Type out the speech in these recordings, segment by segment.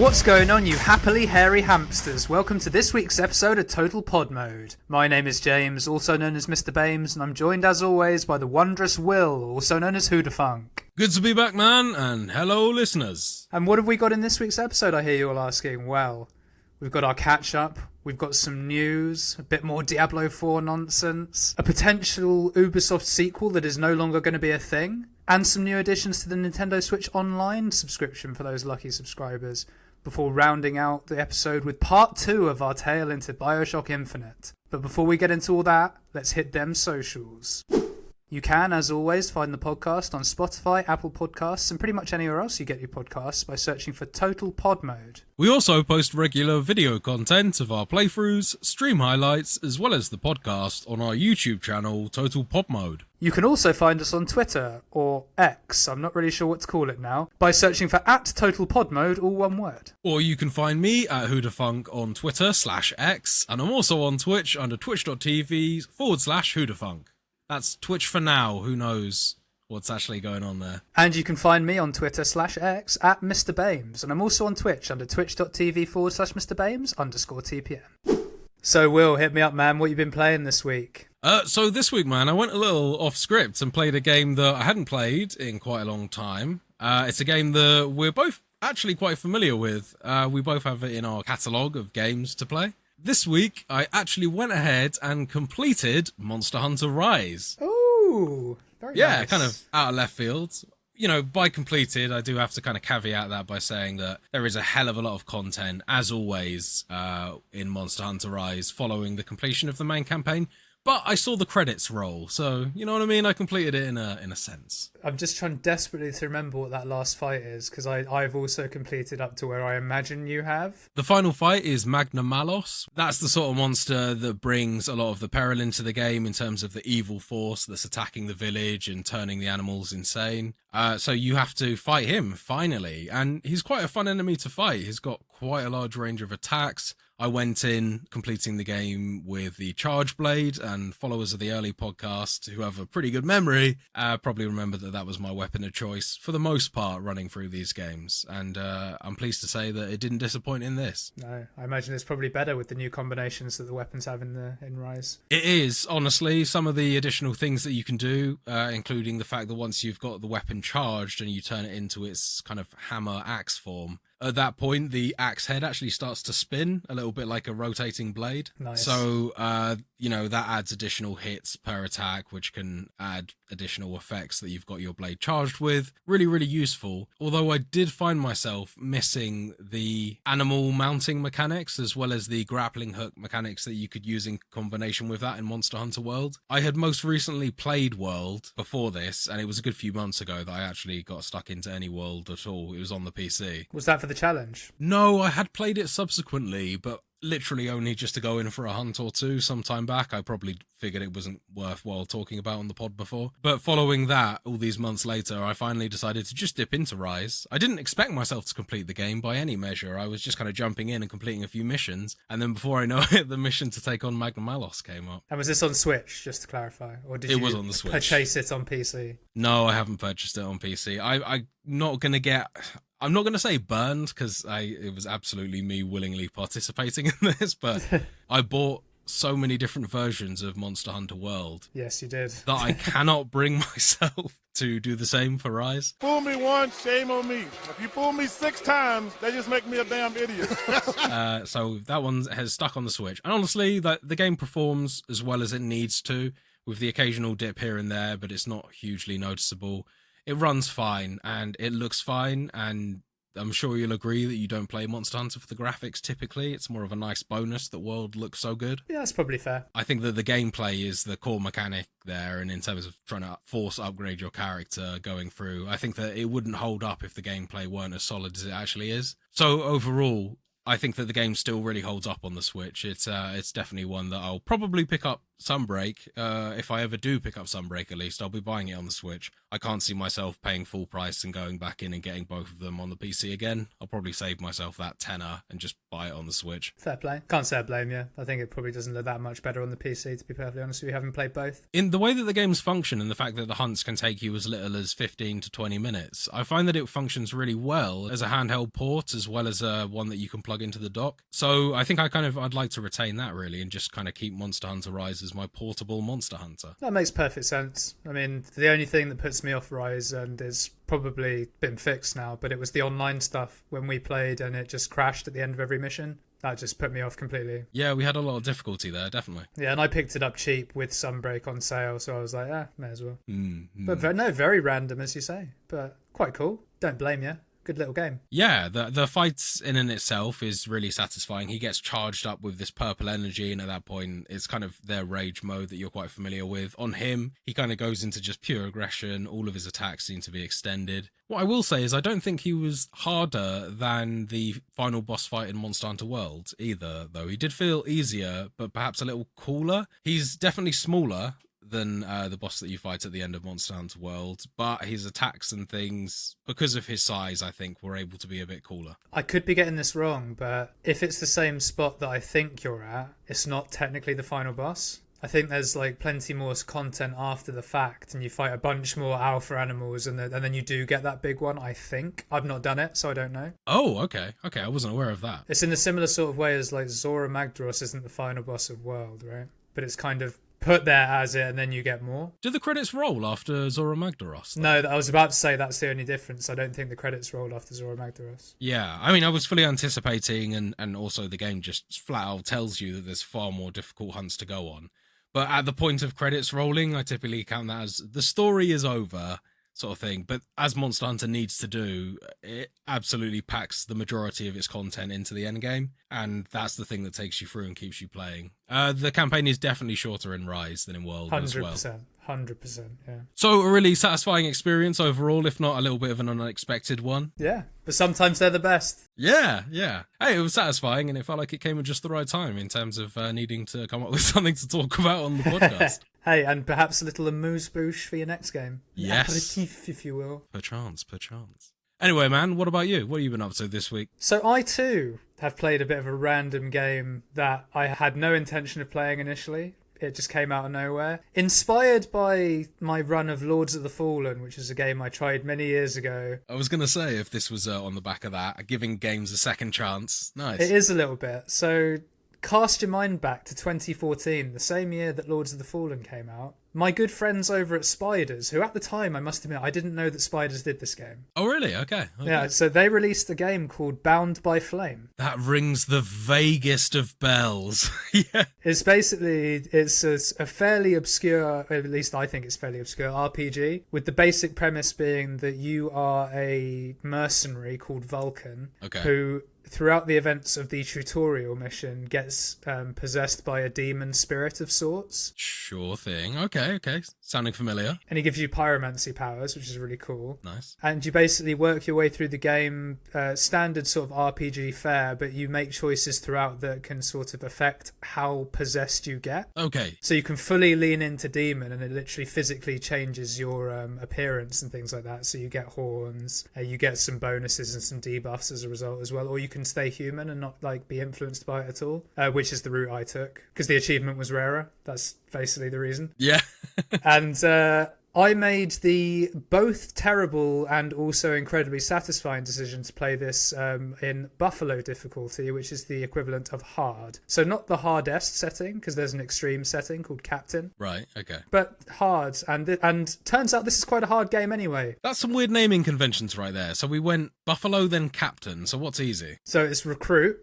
What's going on, you happily hairy hamsters? Welcome to this week's episode of Total Pod Mode. My name is James, also known as Mr. Bames, and I'm joined as always by the wondrous Will, also known as whodahfunk. Good to be back, man, and hello, listeners. And what have we got in this week's episode, I hear you all asking? Well, we've got our catch-up, we've got some news, a bit more Diablo 4 nonsense, a potential Ubisoft sequel that is no longer going to be a thing, and some new additions to the Nintendo Switch Online subscription for those lucky subscribers, before rounding out the episode with part 2 of our tale into Bioshock Infinite. But before we get into all that, let's hit them socials. You can, as always, find the podcast on Spotify, Apple Podcasts, and pretty much anywhere else you get your podcasts by searching for Total Pod Mode. We also post regular video content of our playthroughs, stream highlights, as well as the podcast on our YouTube channel, Total Pod Mode. You can also find us on Twitter, or X, I'm not really sure what to call it now, by searching for @TotalPodMode, all one word. Or you can find me at whodahfunk on Twitter /X, and I'm also on Twitch under twitch.tv/whodahfunk. That's Twitch for now, who knows what's actually going on there. And you can find me on Twitter /X at Mr. Bames, and I'm also on Twitch under twitch.tv/MrBames_TPM. So Will, hit me up, man, what you been playing this week? So this week, man, I went a little off script and played a game that I hadn't played in quite a long time. It's a game that we're both actually quite familiar with. We both have it in our catalogue of games to play. This week, I actually went ahead and completed Monster Hunter Rise. Ooh, very nice. Yeah, kind of out of left field. You know, by completed, I do have to kind of caveat that by saying that there is a hell of a lot of content, as always, in Monster Hunter Rise, following the completion of the main campaign. But I saw the credits roll, so you know what I mean? I completed it in a sense. I'm just trying desperately to remember what that last fight is, because I've also completed up to where I imagine you have. The final fight is Magna Malos. That's the sort of monster that brings a lot of the peril into the game in terms of the evil force that's attacking the village and turning the animals insane. So you have to fight him, finally. And he's quite a fun enemy to fight. He's got quite a large range of attacks. I went in completing the game with the Charge Blade, and followers of the early podcast who have a pretty good memory probably remember that was my weapon of choice for the most part running through these games. And I'm pleased to say that it didn't disappoint in this. No, I imagine it's probably better with the new combinations that the weapons have in Rise. It is, honestly. Some of the additional things that you can do, including the fact that once you've got the weapon charged and you turn it into its kind of hammer axe form, at that point, the axe head actually starts to spin a little bit like a rotating blade. Nice. So, that adds additional hits per attack, which can add additional effects that you've got your blade charged with. Really, really useful. Although I did find myself missing the animal mounting mechanics as well as the grappling hook mechanics that you could use in combination with that in Monster Hunter World. I had most recently played World before this, and it was a good few months ago that I actually got stuck into any World at all. It was on the PC. Was that for the challenge? No, I had played it subsequently, but literally only just to go in for a hunt or two some time back. I probably figured it wasn't worthwhile talking about on the pod before. But following that, all these months later, I finally decided to just dip into Rise. I didn't expect myself to complete the game by any measure. I was just kind of jumping in and completing a few missions. And then before I know it, the mission to take on Magna Malos came up. And was this on Switch, just to clarify? Or did it you was on the Switch. Purchase it on PC? No, I haven't purchased it on PC. I'm not going to say burned, because it was absolutely me willingly participating in this, but I bought so many different versions of Monster Hunter World. Yes, you did. That I cannot bring myself to do the same for Rise. Fool me once, shame on me. If you fool me 6 times, that just make me a damn idiot. So that one has stuck on the Switch. And honestly, the game performs as well as it needs to, with the occasional dip here and there, but it's not hugely noticeable. It runs fine, and it looks fine, and I'm sure you'll agree that you don't play Monster Hunter for the graphics typically. It's more of a nice bonus that World looks so good. Yeah, that's probably fair. I think that the gameplay is the core mechanic there, and in terms of trying to force upgrade your character going through, I think that it wouldn't hold up if the gameplay weren't as solid as it actually is. So overall, I think that the game still really holds up on the Switch. It's definitely one that I'll probably pick up Sunbreak, if I ever do pick up Sunbreak, at least I'll be buying it on the Switch. I can't see myself paying full price and going back in and getting both of them on the PC again. I'll probably save myself that tenner and just buy it on the Switch. Fair play. Can't say I blame you. I think it probably doesn't look that much better on the PC, to be perfectly honest with you, having played both. In the way that the games function and the fact that the hunts can take you as little as 15 to 20 minutes, I find that it functions really well as a handheld port as well as one that you can plug into the dock. So I think I'd like to retain that really and just kind of keep Monster Hunter Rise as my portable Monster Hunter. That makes perfect sense. I mean, the only thing that puts me off Rise, and it's probably been fixed now, but it was the online stuff when we played and it just crashed at the end of every mission. That just put me off completely. Yeah, we had a lot of difficulty there, definitely. Yeah, and I picked it up cheap with Sunbreak on sale, so I was like, may as well. Mm-hmm. But very random, as you say, but quite cool. Don't blame you. Good little game. Yeah, the fights in and itself is really satisfying. He gets charged up with this purple energy, and at that point, it's kind of their rage mode that you're quite familiar with. On him, he kind of goes into just pure aggression. All of his attacks seem to be extended. What I will say is I don't think he was harder than the final boss fight in Monster Hunter World either, though. He did feel easier, but perhaps a little cooler. He's definitely smaller than the boss that you fight at the end of Monster Hunter World, but his attacks and things, because of his size, I think, were able to be a bit cooler. I could be getting this wrong, but if it's the same spot that I think you're at, it's not technically the final boss. I think there's like plenty more content after the fact, and you fight a bunch more alpha animals, and then you do get that big one, I think. I've not done it, so I don't know. Oh, okay. I wasn't aware of that. It's in a similar sort of way as like Zora Magdaros isn't the final boss of World, right? But it's kind of put there as it, and then you get more. Do the credits roll after Zora Magdaros? No, I was about to say that's the only difference. I don't think the credits rolled after Zora Magdaros. Yeah, I mean, I was fully anticipating, and also the game just flat out tells you that there's far more difficult hunts to go on. But at the point of credits rolling, I typically count that as the story is over, sort of thing. But as Monster Hunter needs to do, it absolutely packs the majority of its content into the end game, and that's the thing that takes you through and keeps you playing. The campaign is definitely shorter in Rise than in World as well. 100%, yeah. So a really satisfying experience overall, if not a little bit of an unexpected one. Yeah, but sometimes they're the best. Yeah. Hey, it was satisfying, and it felt like it came at just the right time in terms of needing to come up with something to talk about on the podcast. Hey, and perhaps a little amuse-bouche for your next game. Yes. Aperitif, if you will. Perchance. Anyway, man, what about you? What have you been up to this week? So I, too, have played a bit of a random game that I had no intention of playing initially. It just came out of nowhere. Inspired by my run of Lords of the Fallen, which is a game I tried many years ago. I was going to say, if this was on the back of that, giving games a second chance. Nice. It is a little bit. So cast your mind back to 2014, the same year that Lords of the Fallen came out. My good friends over at Spiders, who at the time, I must admit, I didn't know that Spiders did this game. Oh, really? Okay. Yeah, so they released a game called Bound by Flame. That rings the vaguest of bells. Yeah. It's basically, it's a fairly obscure, at least I think it's fairly obscure, RPG, with the basic premise being that you are a mercenary called Vulcan, who, throughout the events of the tutorial mission, gets possessed by a demon spirit of sorts. Sure thing. Okay. Sounding familiar. And he gives you pyromancy powers, which is really cool. Nice. And you basically work your way through the game, standard sort of RPG fare, but you make choices throughout that can sort of affect how possessed you get. Okay. So you can fully lean into demon, and it literally physically changes your appearance and things like that. So you get horns, you get some bonuses and some debuffs as a result as well, or you can stay human and not like be influenced by it at all, which is the route I took because the achievement was rarer. That's basically the reason. Yeah. And I made the both terrible and also incredibly satisfying decision to play this in Buffalo difficulty, which is the equivalent of hard. So not the hardest setting, because there's an extreme setting called Captain. Right, okay. But hard, and turns out this is quite a hard game anyway. That's some weird naming conventions right there. So we went Buffalo, then Captain. So what's easy? So it's Recruit.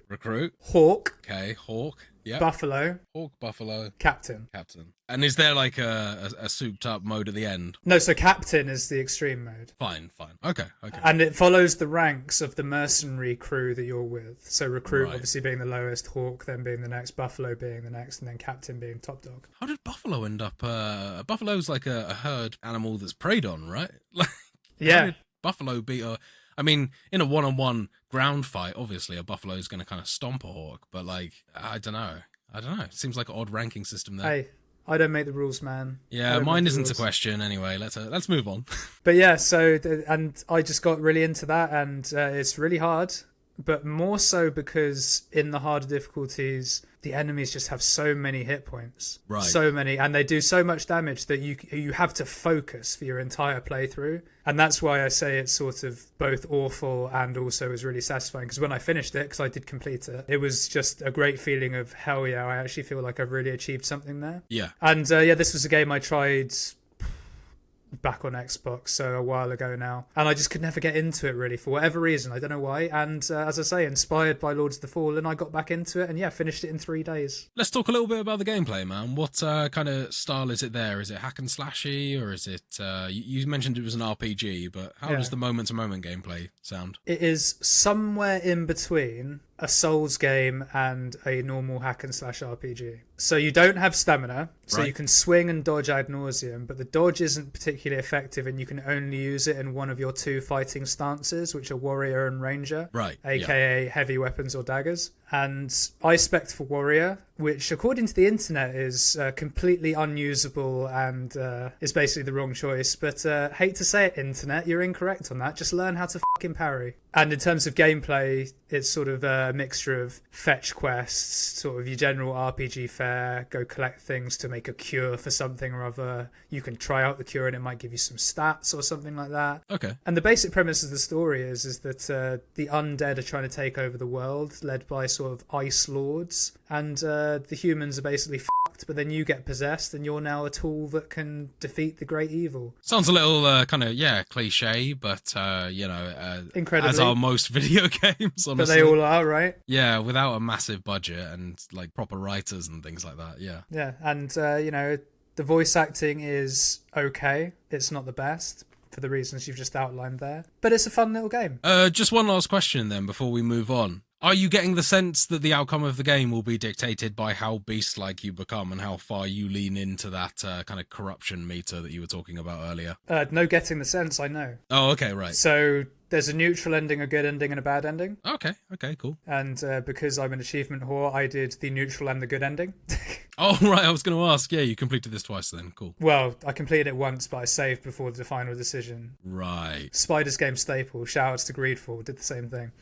Hawk. Okay, Hawk. Yep. Buffalo. Hawk, Buffalo. Captain. And is there like a souped up mode at the end? No, so Captain is the extreme mode. Fine. Okay. And it follows the ranks of the mercenary crew that you're with. So Recruit obviously being the lowest, Hawk then being the next, Buffalo being the next, and then Captain being top dog. How did Buffalo end up? Buffalo's like a herd animal that's preyed on, right? Like, yeah. How did Buffalo beat a... I mean, in a one-on-one ground fight, obviously a buffalo is going to kind of stomp a hawk, but like, I don't know. It seems like an odd ranking system there. Hey, I don't make the rules, man. Yeah, mine isn't a question anyway. Let's move on. But yeah, and I just got really into that, and it's really hard. But more so because in the harder difficulties, the enemies just have so many hit points. Right. So many. And they do so much damage that you have to focus for your entire playthrough. And that's why I say it's sort of both awful and also is really satisfying. Because when I finished it, because I did complete it, it was just a great feeling of, hell yeah, I actually feel like I've really achieved something there. Yeah. And this was a game I tried back on Xbox, so a while ago now, and I just could never get into it really for whatever reason. I don't know why. And as I say, inspired by Lords of the Fallen, I got back into it and yeah, finished it in 3 days. Let's talk a little bit about the gameplay, man. What kind of style is it there? Is it hack and slashy, or is it you mentioned it was an RPG, but how does the moment to moment gameplay sound? It is somewhere in between a Souls game and a normal hack and slash RPG. So you don't have stamina, so you can swing and dodge ad nauseum, but the dodge isn't particularly effective, and you can only use it in one of your 2 fighting stances, which are warrior and ranger, aka heavy weapons or daggers. And I spec'd for warrior, which according to the internet is completely unusable and is basically the wrong choice. But hate to say it, internet, you're incorrect on that. Just learn how to fucking parry. And in terms of gameplay, it's sort of a mixture of fetch quests, sort of your general RPG fare, go collect things to make a cure for something or other. You can try out the cure and it might give you some stats or something like that. Okay. And the basic premise of the story is that the undead are trying to take over the world, led by sort of ice lords, and the humans are basically fucked, but then you get possessed and you're now a tool that can defeat the great evil. Sounds a little kind of cliche, but incredibly, as are most video games, honestly. But they all are, right? Yeah, without a massive budget and like proper writers and things like that. Yeah, and the voice acting is okay. It's not the best for the reasons you've just outlined there, but it's a fun little game. Just one last question then before we move on. Are you getting the sense that the outcome of the game will be dictated by how beast-like you become and how far you lean into that kind of corruption meter that you were talking about earlier? No getting the sense, I know. Oh, okay, right. So there's a neutral ending, a good ending, and a bad ending. Okay, cool. And because I'm an achievement whore, I did the neutral and the good ending. Oh, right, I was going to ask. Yeah, you completed this twice then. Cool. Well, I completed it once, but I saved before the final decision. Right. Spider's Game staple, shoutouts to Greedfall, did the same thing.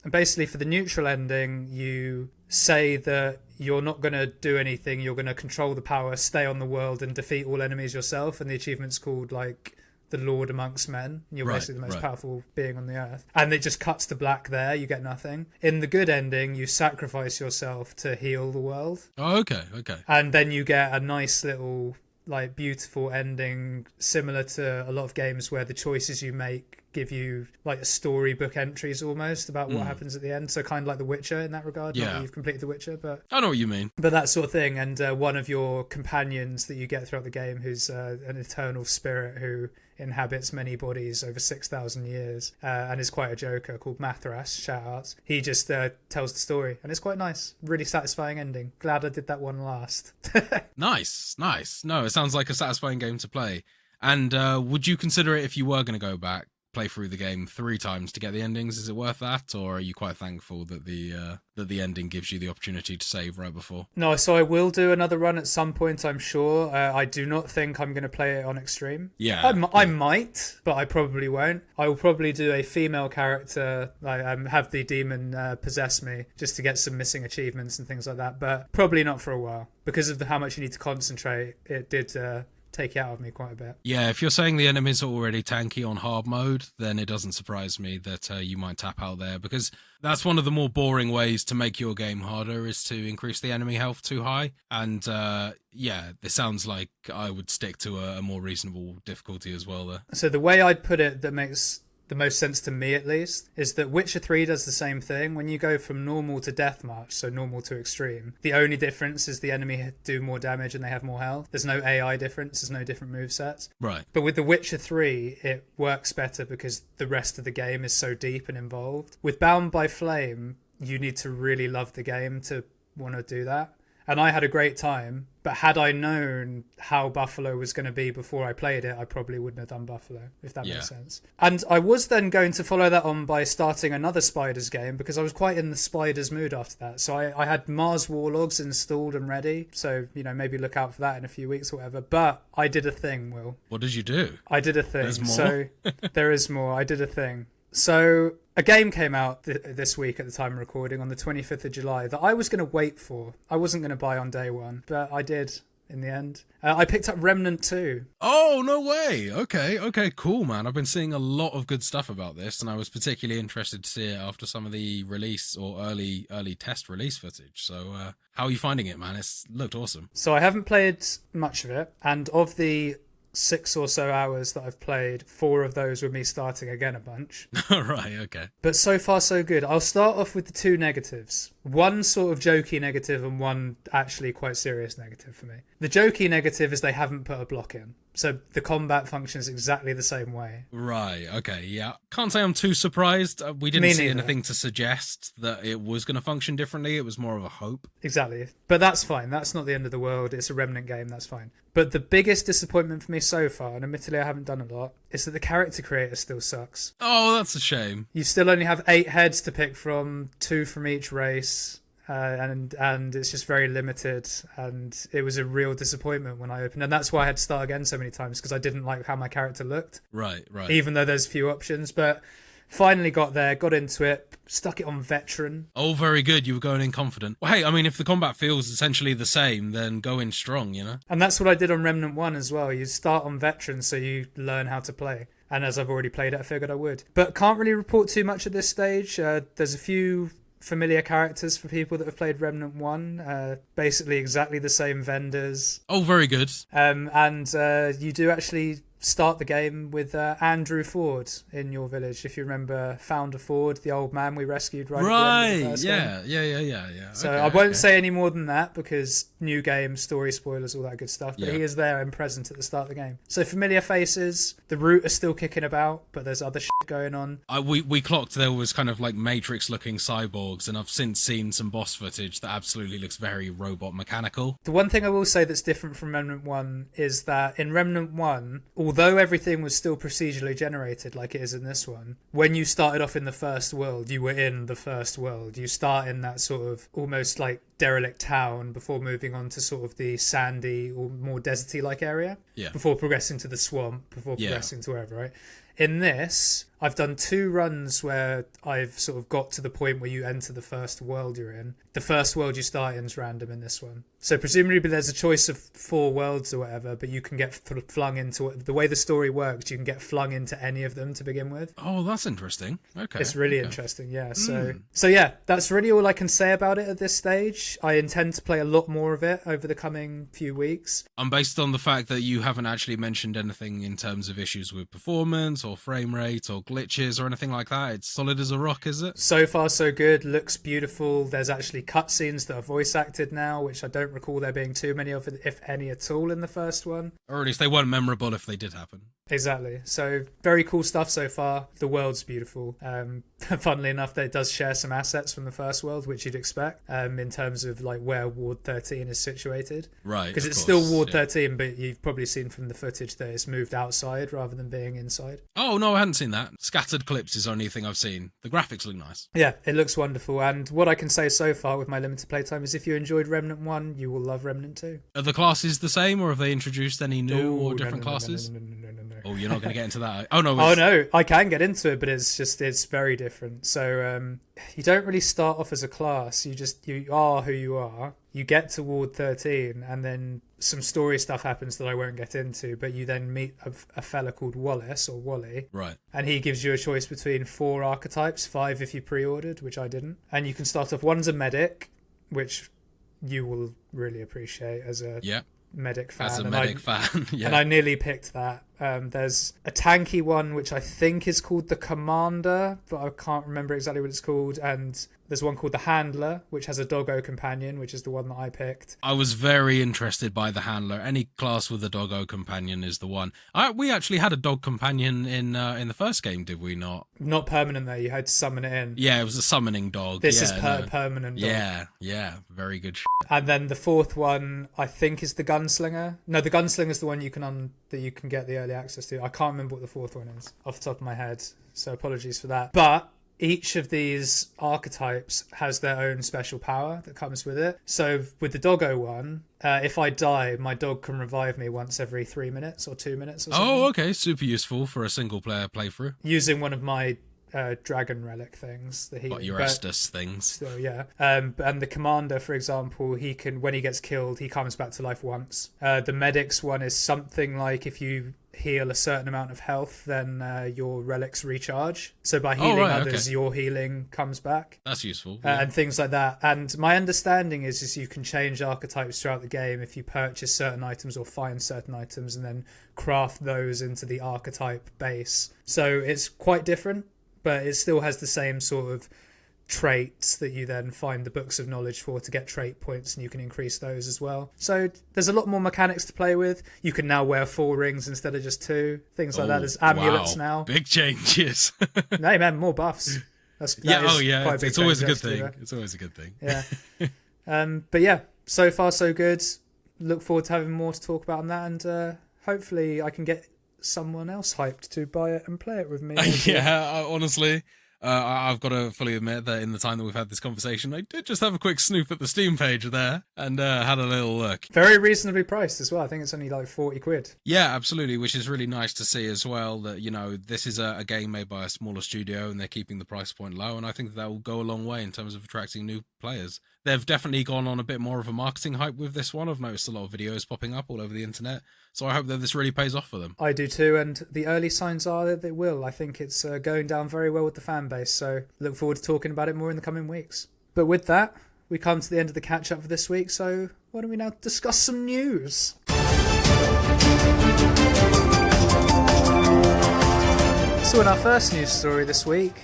And basically, for the neutral ending, you say that you're not going to do anything, you're going to control the power, stay on the world, and defeat all enemies yourself, and the achievement's called, like, the Lord amongst men. You're basically the most powerful being on the earth. And it just cuts to black there. You get nothing. In the good ending, you sacrifice yourself to heal the world. Oh, okay. And then you get a nice little, like, beautiful ending, similar to a lot of games where the choices you make give you, like, a storybook entries almost about what happens at the end. So kind of like The Witcher in that regard. Not that you've completed The Witcher, but I know what you mean. But that sort of thing. And one of your companions that you get throughout the game, who's an eternal spirit who inhabits many bodies over 6,000 years and is quite a joker, called Mathras, shout-outs. He just tells the story, and it's quite nice. Really satisfying ending. Glad I did that one last. Nice. No, it sounds like a satisfying game to play. And would you consider it, if you were going to go back, play through the game 3 times to get the endings? Is it worth that, or are you quite thankful that the ending gives you the opportunity to save right before? No, so I will do another run at some point, I'm sure. I do not think I'm going to play it on extreme. Yeah, I might, but I probably won't. I will probably do a female character, like have the demon possess me, just to get some missing achievements and things like that, but probably not for a while because of how much you need to concentrate. It did take it out of me quite a bit. Yeah, if you're saying the enemies are already tanky on hard mode, then it doesn't surprise me that you might tap out there, because that's one of the more boring ways to make your game harder, is to increase the enemy health too high. And it sounds like I would stick to a more reasonable difficulty as well there. So the way I'd put it that makes the most sense to me, at least, is that Witcher 3 does the same thing. When you go from normal to deathmatch, so normal to extreme, the only difference is the enemy do more damage and they have more health. There's no AI difference, there's no different movesets. Right. But with The Witcher 3, it works better because the rest of the game is so deep and involved. With Bound by Flame, you need to really love the game to want to do that. and I had a great time. But had I known how Buffalo was going to be before I played it, I probably wouldn't have done Buffalo, if that makes sense. And I was then going to follow that on by starting another Spiders game, because I was quite in the Spiders mood after that. So I had Mars Warlogs installed and ready. So, maybe look out for that in a few weeks or whatever. But I did a thing, Will. What did you do? I did a thing. There's more? So there is more. I did a thing. So a game came out this week at the time of recording on the 25th of July that I was going to wait for. I wasn't going to buy on day one, but I did in the end. I picked up Remnant 2. Oh, no way. Okay, cool, man. I've been seeing a lot of good stuff about this, and I was particularly interested to see it after some of the release or early test release footage. So how are you finding it, man? It's looked awesome. So I haven't played much of it, and of the 6 or so hours that I've played, 4 of those were me starting again a bunch. Right, okay. But so far so good. I'll start off with the 2 negatives. One sort of jokey negative and one actually quite serious negative for me. The jokey negative is they haven't put a block in. So the combat functions exactly the same way. Right, okay, yeah. Can't say I'm too surprised. We didn't see neither. anything to suggest that it was going to function differently. It was more of a hope. Exactly. But that's fine. That's not the end of the world. It's a Remnant game. That's fine. But the biggest disappointment for me so far, and admittedly I haven't done a lot, is that the character creator still sucks. Oh, that's a shame. You still only have 8 heads to pick from, 2 from each race. And it's just very limited, and it was a real disappointment when I opened, and that's why I had to start again so many times, because I didn't like how my character looked. Right. Even though there's few options, but finally got there, got into it, stuck it on veteran. Oh, very good. You were going in confident. Well, hey, I mean, if the combat feels essentially the same, then go in strong, And that's what I did on Remnant 1 as well. You start on veteran so you learn how to play. And as I've already played it, I figured I would. But can't really report too much at this stage. There's a few familiar characters for people that have played Remnant 1, basically exactly the same vendors. Oh, very good. And you do actually start the game with Andrew Ford in your village, if you remember Founder Ford, the old man we rescued right at the end of the first game. Yeah. So I won't say any more than that, because new game, story spoilers, all that good stuff, but he is there and present at the start of the game. So familiar faces, the route are still kicking about, but there's other shit going on. We clocked there was kind of like Matrix looking cyborgs, and I've since seen some boss footage that absolutely looks very robot mechanical. The one thing I will say that's different from Remnant 1 is that in Remnant 1, although everything was still procedurally generated like it is in this one, when you started off in the first world, you were in the first world. You start in that sort of almost like derelict town before moving on to sort of the sandy or more deserty like area, before progressing to the swamp, before progressing to wherever, right? In this, I've done 2 runs where I've sort of got to the point where you enter the first world you're in. The first world you start in is random in this one. So presumably there's a choice of 4 worlds or whatever, but you can get flung into it. The way the story works, you can get flung into any of them to begin with. Oh, that's interesting. Okay. It's really interesting, yeah. So yeah, that's really all I can say about it at this stage. I intend to play a lot more of it over the coming few weeks. And based on the fact that you haven't actually mentioned anything in terms of issues with performance or frame rate or glitches or anything like that, it's solid as a rock, is it? So far so good. Looks beautiful. There's actually cutscenes that are voice acted now, which I don't recall there being too many of, if any at all, in the first one. Or at least they weren't memorable if they did happen. Exactly. So very cool stuff so far. The world's beautiful. Funnily enough, it does share some assets from the first world, which you'd expect, in terms of like where Ward 13 is situated. Right. Because it's still Ward 13, but you've probably seen from the footage that it's moved outside rather than being inside. Oh, no, I hadn't seen that. Scattered clips is the only thing I've seen. The graphics look nice. Yeah, it looks wonderful. And what I can say so far with my limited playtime is if you enjoyed Remnant 1, you will love Remnant 2. Are the classes the same, or have they introduced any new or different classes? No. Oh, you're not going to get into that? Oh, no. Oh, no. I can get into it, but it's very different. So you don't really start off as a class. You are who you are. You get to Ward 13, and then some story stuff happens that I won't get into, but you then meet a fella called Wallace, or Wally. Right. And he gives you a choice between 4 archetypes, 5 if you pre-ordered, which I didn't. And you can start off, one's a medic, which you will really appreciate as a medic fan. As a medic fan, yeah. And I nearly picked that There's a tanky one, which I think is called the Commander, but I can't remember exactly what it's called. And there's one called the Handler, which has a doggo companion, which is the one that I picked. I was very interested by the Handler. Any class with a doggo companion is the one. We actually had a dog companion in the first game, did we not? Not permanent though. You had to summon it in. Yeah, it was a summoning dog. This is permanent dog. Yeah, very good. And then the fourth one, I think, is the Gunslinger. No, the Gunslinger is the one you can get the early access to. I can't remember what the fourth one is off the top of my head, so apologies for that. But each of these archetypes has their own special power that comes with it. So with the doggo one, if I die, my dog can revive me once every 3 minutes or 2 minutes or something. Oh, okay. Super useful for a single player playthrough. Using one of my dragon relic things, the healing. Your Estus things. So yeah. And the Commander, for example, he can, when he gets killed, he comes back to life once. The Medic's one is something like if you heal a certain amount of health, then your relics recharge. So by healing others, your healing comes back. That's useful. And things like that. And my understanding is you can change archetypes throughout the game if you purchase certain items or find certain items and then craft those into the archetype base. So it's quite different, but it still has the same sort of traits that you then find the books of knowledge for to get trait points, and you can increase those as well. So there's a lot more mechanics to play with. You can now wear 4 rings instead of just 2, things like that. There's amulets now. Big changes. No man, more buffs. It's always a good thing. It's always a good thing. Yeah. But yeah, so far so good. Look forward to having more to talk about on that, and hopefully I can get someone else hyped to buy it and play it with me. Honestly, I've got to fully admit that in the time that we've had this conversation, I did just have a quick snoop at the Steam page there and had a little look. Very reasonably priced as well. I think it's only like 40 quid. Yeah, absolutely, which is really nice to see as well that, you know, this is a game made by a smaller studio and they're keeping the price point low, and I think that will go a long way in terms of attracting new players. They've definitely gone on a bit more of a marketing hype with this one. I've noticed a lot of videos popping up all over the internet, so I hope that this really pays off for them. I do too, and the early signs are that they will. I think it's going down very well with the fan base, so look forward to talking about it more in the coming weeks. But with that, we come to the end of the catch-up for this week, so why don't we now discuss some news? So in our first news story this week,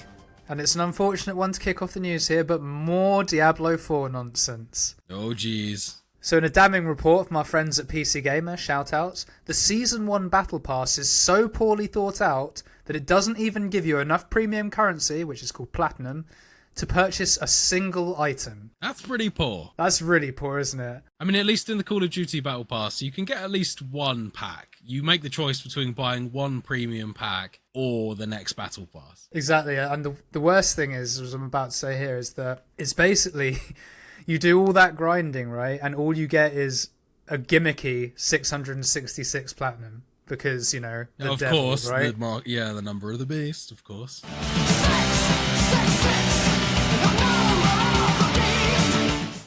and it's an unfortunate one to kick off the news here, but more Diablo 4 nonsense. Oh, geez. So in a damning report from our friends at PC Gamer, shoutouts, the Season 1 Battle Pass is so poorly thought out that it doesn't even give you enough premium currency, which is called Platinum, to purchase a single item. That's pretty poor. That's really poor, isn't it? I mean, at least in the Call of Duty Battle Pass, you can get at least one pack. You make the choice between buying one premium pack or the next Battle Pass. Exactly, and the worst thing is, as I'm about to say here, is that it's basically... You do all that grinding, right? And all you get is a gimmicky 666 platinum. Because, you know, the of devil, course, right? The number of the beast, of course.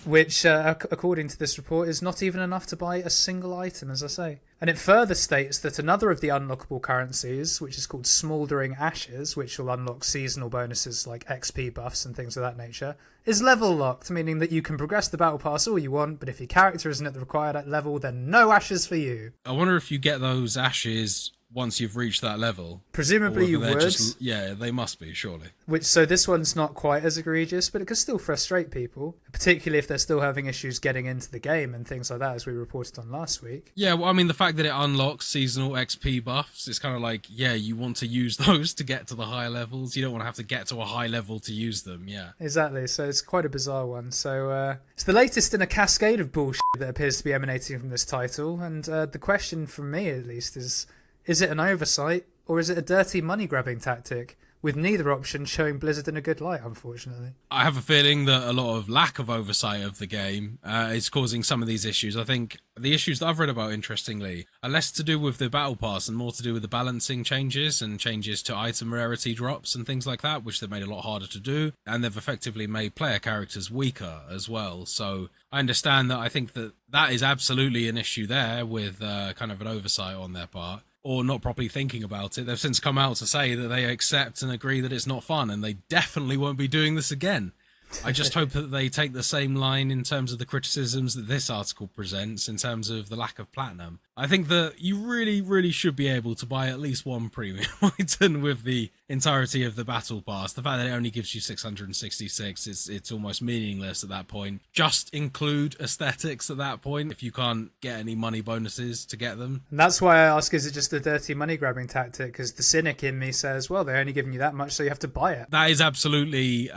Which, according to this report, is not even enough to buy a single item, as I say. And it further states that another of the unlockable currencies, which is called Smouldering Ashes, which will unlock seasonal bonuses like XP buffs and things of that nature, is level locked, meaning that you can progress the battle pass all you want, but if your character isn't at the required level, then no ashes for you. I wonder if you get those ashes once you've reached that level. Presumably you would. Yeah, they must be, surely. So this one's not quite as egregious, but it could still frustrate people, particularly if they're still having issues getting into the game and things like that, as we reported on last week. Yeah, well, I mean, the fact that it unlocks seasonal XP buffs, it's kind of like, yeah, you want to use those to get to the higher levels. You don't want to have to get to a high level to use them, yeah. Exactly, so it's quite a bizarre one. So it's the latest in a cascade of bullshit that appears to be emanating from this title, and the question from me, at least, is it an oversight, or is it a dirty money-grabbing tactic, with neither option showing Blizzard in a good light, unfortunately? I have a feeling that a lot of lack of oversight of the game is causing some of these issues. I think the issues that I've read about, interestingly, are less to do with the Battle Pass and more to do with the balancing changes and changes to item rarity drops and things like that, which they've made a lot harder to do, and they've effectively made player characters weaker as well. So I understand that. I think that is absolutely an issue there with kind of an oversight on their part, or not properly thinking about it. They've since come out to say that they accept and agree that it's not fun, and they definitely won't be doing this again. I just hope that they take the same line in terms of the criticisms that this article presents in terms of the lack of platinum. I think that you really, really should be able to buy at least one premium item with the entirety of the battle pass. The fact that it only gives you 666, it's almost meaningless at that point. Just include aesthetics at that point if you can't get any money bonuses to get them. And that's why I ask, is it just a dirty money grabbing tactic? Because the cynic in me says, well, they're only giving you that much, so you have to buy it. That is absolutely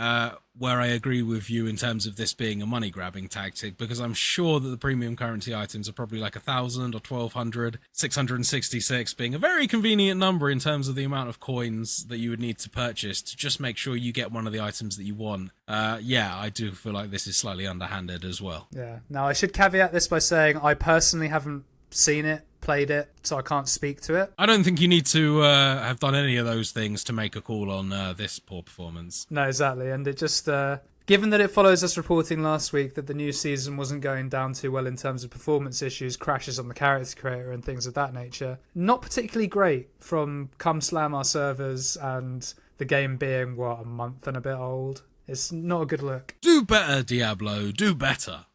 where I agree with you in terms of this being a money grabbing tactic, because I'm sure that the premium currency items are probably like 1,000 or 1,200, 666 being a very convenient number in terms of the amount of coins that you would need to purchase to just make sure you get one of the items that you want. Yeah, I do feel like this is slightly underhanded as well. Yeah. Now, I should caveat this by saying I personally haven't seen it, played it, so I can't speak to it. I don't think you need to have done any of those things to make a call on this poor performance. No, exactly. And it just, given that it follows us reporting last week that the new season wasn't going down too well in terms of performance issues, crashes on the character creator and things of that nature, not particularly great from come slam our servers and the game being, a month and a bit old. It's not a good look. Do better, Diablo. Do better.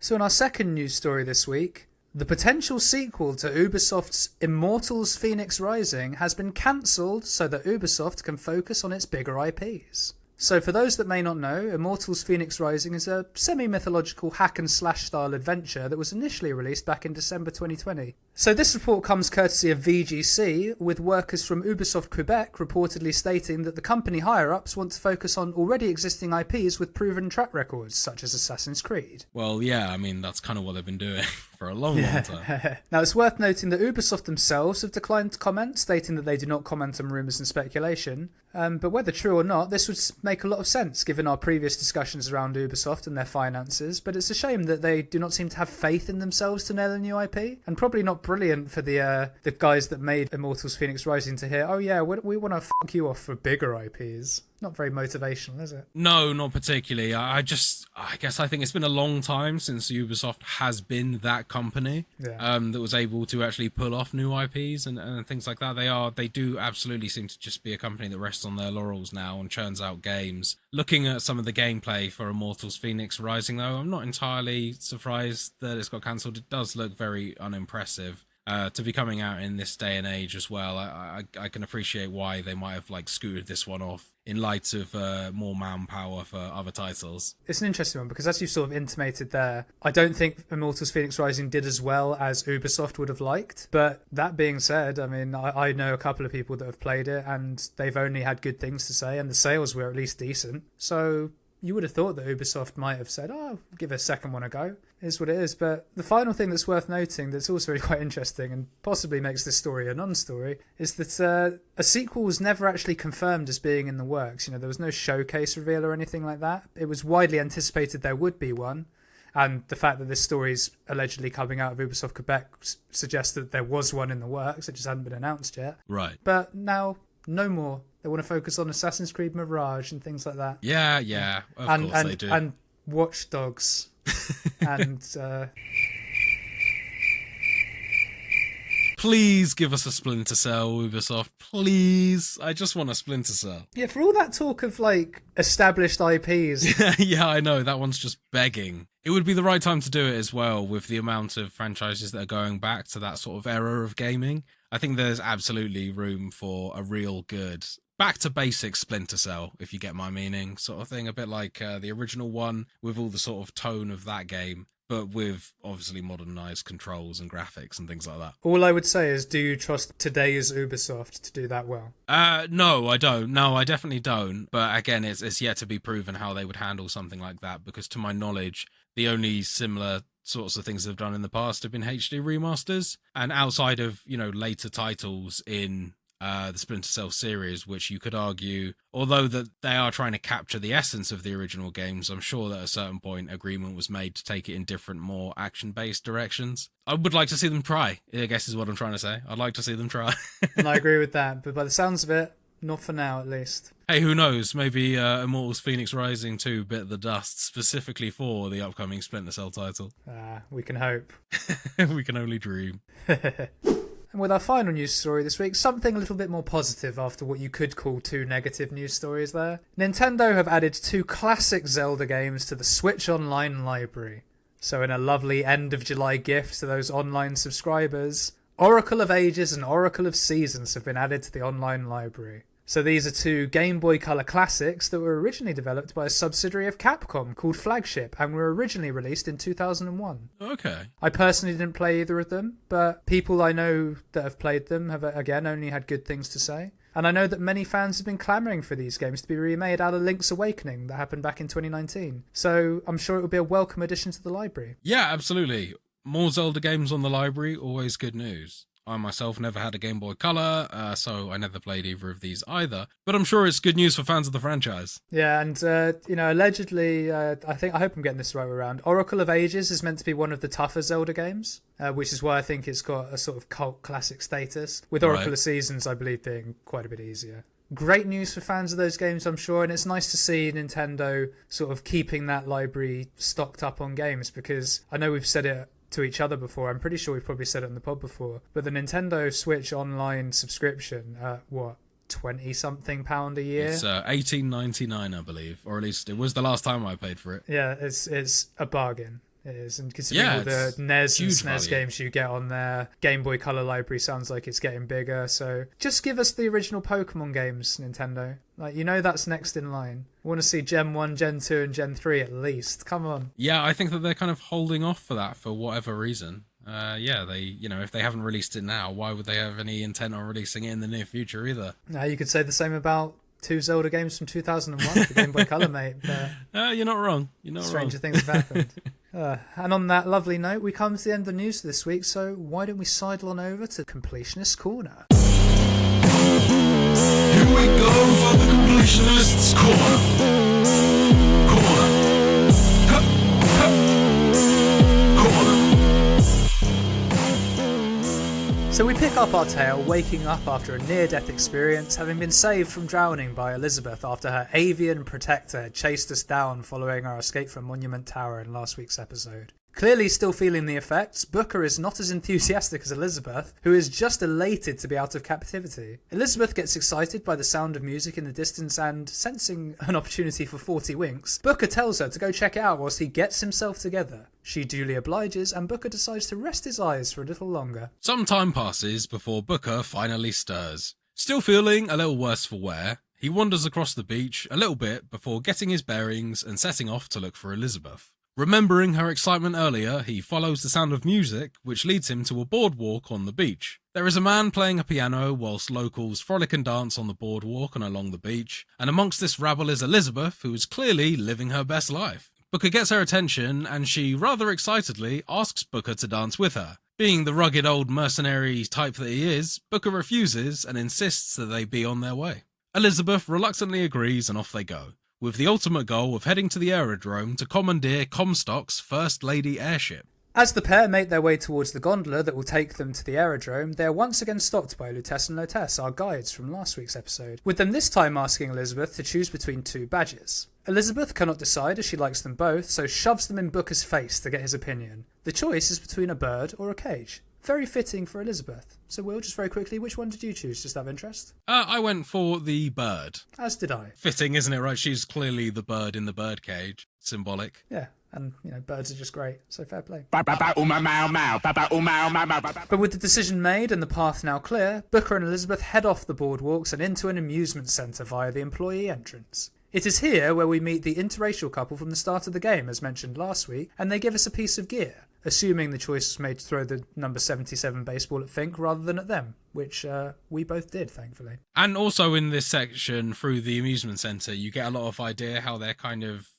So in our second news story this week, the potential sequel to Ubisoft's Immortals Phoenix Rising has been cancelled so that Ubisoft can focus on its bigger IPs. So for those that may not know, Immortals Phoenix Rising is a semi-mythological hack-and-slash style adventure that was initially released back in December 2020. So this report comes courtesy of VGC, with workers from Ubisoft Quebec reportedly stating that the company higher-ups want to focus on already existing IPs with proven track records, such as Assassin's Creed. Well, yeah, I mean, that's kind of what they've been doing for a long time. Now, it's worth noting that Ubisoft themselves have declined to comment, stating that they do not comment on rumours and speculation. But whether true or not, this would make a lot of sense given our previous discussions around Ubisoft and their finances, but it's a shame that they do not seem to have faith in themselves to nail a new IP, and probably not brilliant for the guys that made Immortals Phoenix Rising to hear, oh yeah, we want to fuck you off for bigger IPs. Not very motivational, is it? No, not particularly. I guess I think it's been a long time since Ubisoft has been that company that was able to actually pull off new IPs and things like that. They do absolutely seem to just be a company that rests on their laurels now and churns out games. Looking at some of the gameplay for Immortals Phoenix Rising, though, I'm not entirely surprised that it's got cancelled. It does look very unimpressive. To be coming out in this day and age as well, I can appreciate why they might have scooted this one off in light of more manpower for other titles. It's an interesting one because, as you sort of intimated there, I don't think Immortals Phoenix Rising did as well as Ubisoft would have liked. But that being said, I mean, I know a couple of people that have played it and they've only had good things to say, and the sales were at least decent. So you would have thought that Ubisoft might have said, oh, give a second one a go. It is what it is. But the final thing that's worth noting that's also really quite interesting and possibly makes this story a non-story is that a sequel was never actually confirmed as being in the works. There was no showcase reveal or anything like that. It was widely anticipated there would be one. And the fact that this story is allegedly coming out of Ubisoft Quebec suggests that there was one in the works. It just hadn't been announced yet. Right. But now, no more. They want to focus on Assassin's Creed Mirage and things like that. Yeah, of course they do. And Watch Dogs. And please give us a Splinter Cell, Ubisoft. Please. I just want a Splinter Cell. Yeah, for all that talk of established IPs. Yeah, I know. That one's just begging. It would be the right time to do it as well with the amount of franchises that are going back to that sort of era of gaming. I think there's absolutely room for a real good back to basic Splinter Cell, if you get my meaning, sort of thing. A bit like the original one with all the sort of tone of that game, but with obviously modernized controls and graphics and things like that. All I would say is, do you trust today's Ubisoft to do that well? No, I don't. No, I definitely don't. But again, it's yet to be proven how they would handle something like that, because to my knowledge, the only similar sorts of things they've done in the past have been HD remasters, and outside of later titles in the Splinter Cell series, which you could argue, although that they are trying to capture the essence of the original games, I'm sure that at a certain point agreement was made to take it in different, more action-based directions. I would like to see them try, I guess is what I'm trying to say. I'd like to see them try. And I agree with that, but by the sounds of it, not for now at least. Hey, who knows? Maybe Immortals Phoenix Rising 2 bit the dust specifically for the upcoming Splinter Cell title. We can hope. We can only dream. And with our final news story this week, something a little bit more positive after what you could call two negative news stories there. Nintendo have added 2 classic Zelda games to the Switch Online library. So in a lovely end of July gift to those online subscribers, Oracle of Ages and Oracle of Seasons have been added to the online library. So these are 2 Game Boy Color classics that were originally developed by a subsidiary of Capcom called Flagship and were originally released in 2001. Okay. I personally didn't play either of them, but people I know that have played them have, again, only had good things to say. And I know that many fans have been clamouring for these games to be remade out of Link's Awakening that happened back in 2019. So I'm sure it will be a welcome addition to the library. Yeah, absolutely. More Zelda games on the library, always good news. I myself never had a Game Boy Color, so I never played either of these either. But I'm sure it's good news for fans of the franchise. Yeah, and allegedly, I hope I'm getting this right around. Oracle of Ages is meant to be one of the tougher Zelda games, which is why I think it's got a sort of cult classic status. With Oracle of Seasons, I believe, being quite a bit easier. Great news for fans of those games, I'm sure, and it's nice to see Nintendo sort of keeping that library stocked up on games, because I know we've said it to each other before. I'm pretty sure we've probably said it on the pod before, but the Nintendo Switch Online subscription at what, £20-something a year? It's $18.99, I believe, or at least it was the last time I paid for it. Yeah, it's a bargain. It is, and considering all the NES and SNES games you get on there, Game Boy Color library sounds like it's getting bigger. So just give us the original Pokemon games, Nintendo. Like, that's next in line. I want to see Gen 1, Gen 2, and Gen 3 at least. Come on. Yeah, I think that they're kind of holding off for that for whatever reason. They, if they haven't released it now, why would they have any intent on releasing it in the near future either? Now you could say the same about 2 Zelda games from 2001 for Game Boy Color, mate. You're not wrong. Stranger things have happened. And on that lovely note, we come to the end of the news for this week, so why don't we sidle on over to Completionist Corner? Here we go for the Completionists Corner. So we pick up our tale waking up after a near-death experience, having been saved from drowning by Elizabeth after her avian protector had chased us down following our escape from Monument Tower in last week's episode. Clearly still feeling the effects, Booker is not as enthusiastic as Elizabeth, who is just elated to be out of captivity. Elizabeth gets excited by the sound of music in the distance and, sensing an opportunity for 40 winks, Booker tells her to go check it out whilst he gets himself together. She duly obliges and Booker decides to rest his eyes for a little longer. Some time passes before Booker finally stirs. Still feeling a little worse for wear, he wanders across the beach a little bit before getting his bearings and setting off to look for Elizabeth. Remembering her excitement earlier, he follows the sound of music, which leads him to a boardwalk on the beach. There is a man playing a piano whilst locals frolic and dance on the boardwalk and along the beach, and amongst this rabble is Elizabeth, who is clearly living her best life. Booker gets her attention, and she rather excitedly asks Booker to dance with her. Being the rugged old mercenary type that he is, Booker refuses and insists that they be on their way. Elizabeth reluctantly agrees and off they go, with the ultimate goal of heading to the aerodrome to commandeer Comstock's First Lady airship. As the pair make their way towards the gondola that will take them to the aerodrome, they are once again stopped by Lutess and Lotess, our guides from last week's episode, with them this time asking Elizabeth to choose between 2 badges. Elizabeth cannot decide as she likes them both, so shoves them in Booker's face to get his opinion. The choice is between a bird or a cage. Very fitting for Elizabeth. So Will, just very quickly, which one did you choose, just out of interest? I went for the bird. As did I. Fitting, isn't it, right? She's clearly the bird in the birdcage. Symbolic. Yeah, and, birds are just great, so fair play. But But with the decision made and the path now clear, Booker and Elizabeth head off the boardwalks and into an amusement centre via the employee entrance. It is here where we meet the interracial couple from the start of the game, as mentioned last week, and they give us a piece of gear, assuming the choice was made to throw the number 77 baseball at Fink rather than at them, which we both did, thankfully. And also in this section, through the amusement centre, you get a lot of idea how they're kind of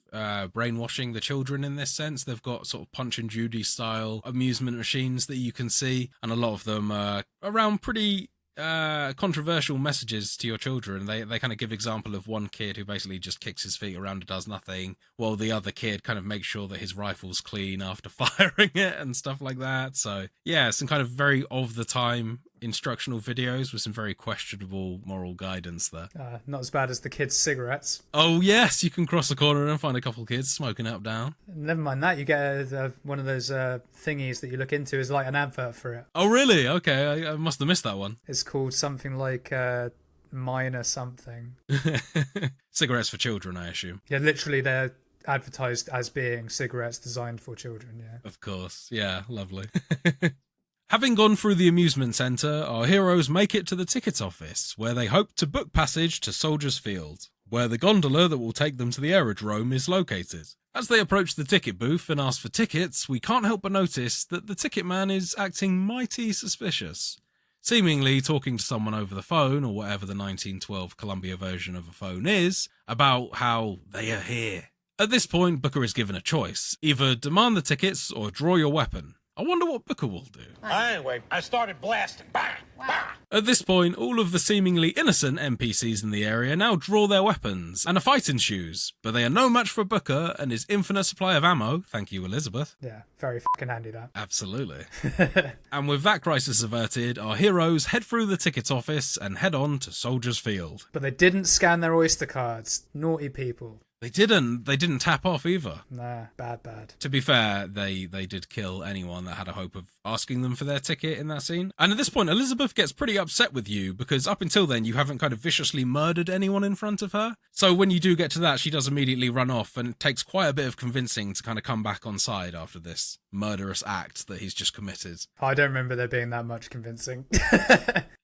brainwashing the children in this sense. They've got sort of Punch and Judy style amusement machines that you can see, and a lot of them are around pretty controversial messages to your children. They kind of give example of one kid who basically just kicks his feet around and does nothing, while the other kid kind of makes sure that his rifle's clean after firing it and stuff like that. So yeah, some kind of very of the time instructional videos with some very questionable moral guidance there. Not as bad as the kids' cigarettes. Oh yes, you can cross a corner and find a couple of kids smoking up down. Never mind that, you get one of those thingies that you look into is like an advert for it. Oh really? Okay, I must have missed that one. It's called something like Minor something. Cigarettes for children, I assume. Yeah, literally they're advertised as being cigarettes designed for children, yeah. Of course, yeah, lovely. Having gone through the amusement centre, our heroes make it to the ticket office, where they hope to book passage to Soldiers Field, where the gondola that will take them to the aerodrome is located. As they approach the ticket booth and ask for tickets, we can't help but notice that the ticket man is acting mighty suspicious, seemingly talking to someone over the phone, or whatever the 1912 Columbia version of a phone is, about how they are here. At this point, Booker is given a choice. Either demand the tickets or draw your weapon. I wonder what Booker will do. Anyway, I started blasting. Bang! Bang! At this point, all of the seemingly innocent NPCs in the area now draw their weapons, and a fight ensues, but they are no match for Booker and his infinite supply of ammo, thank you Elizabeth. Yeah, very fucking handy that. Absolutely. And with that crisis averted, our heroes head through the ticket office and head on to Soldiers Field. But they didn't scan their Oyster cards. Naughty people. They didn't tap off either. Nah, bad. To be fair, they did kill anyone that had a hope of asking them for their ticket in that scene. And at this point, Elizabeth gets pretty upset with you, because up until then, you haven't kind of viciously murdered anyone in front of her. So when you do get to that, she does immediately run off, and it takes quite a bit of convincing to kind of come back on side after this murderous act that he's just committed. I don't remember there being that much convincing.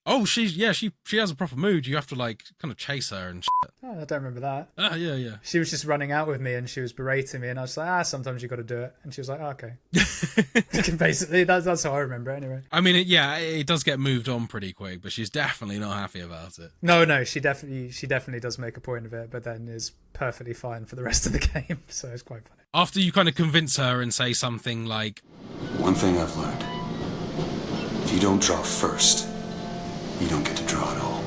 Oh, she has a proper mood. You have to like kind of chase her and shit. Oh, I don't remember that. Yeah. She was just running out with me and she was berating me and I was like, sometimes you got to do it. And she was like, okay. Basically, that's how I remember it anyway. I mean, it does get moved on pretty quick, but she's definitely not happy about it. No, she definitely does make a point of it, but then is perfectly fine for the rest of the game. So it's quite funny. After you kind of convince her and say something like, "One thing I've learned, if you don't draw first, you don't get to draw at all."